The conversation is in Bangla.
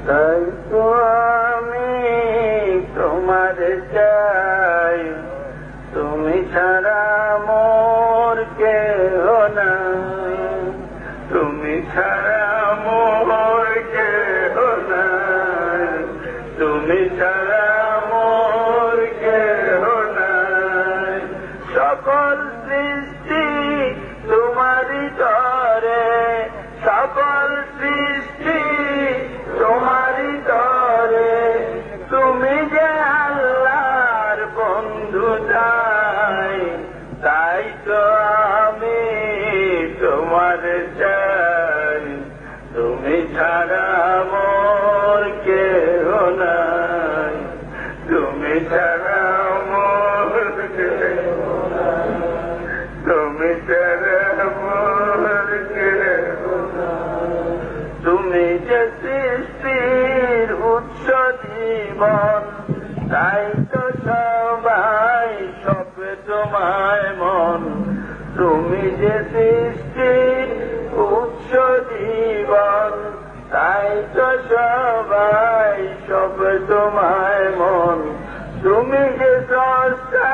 তাই তো আমি তোমার চাই, তুমি ছাড়া মোর কেহ নাই, তুমি ছাড়া মোর কেহ নাই, তুমি ছাড়া মোর কেহ নাই। সকল সৃষ্টি তোমারই তরে, সকল সৃষ্টি তোমারই তরে, তুমি যে আল্লাহর বন্ধু চাই, তাই তো আমি তোমার চাই, তুমি ছাড়া মোর কেহ নাই, তুমি ছাড়া মোর কেহ নাই, তুমি ছাড়া মোর কেহ নাই। তুমি যে সৃষ্টির উৎস জীবন, তাই তো সবাই সপে তোমায় মন, তুমি যে সৃষ্টির উৎস জীবন, তাই তো সবাই সপে তোমায় মন, তুমি যে স্রষ্টা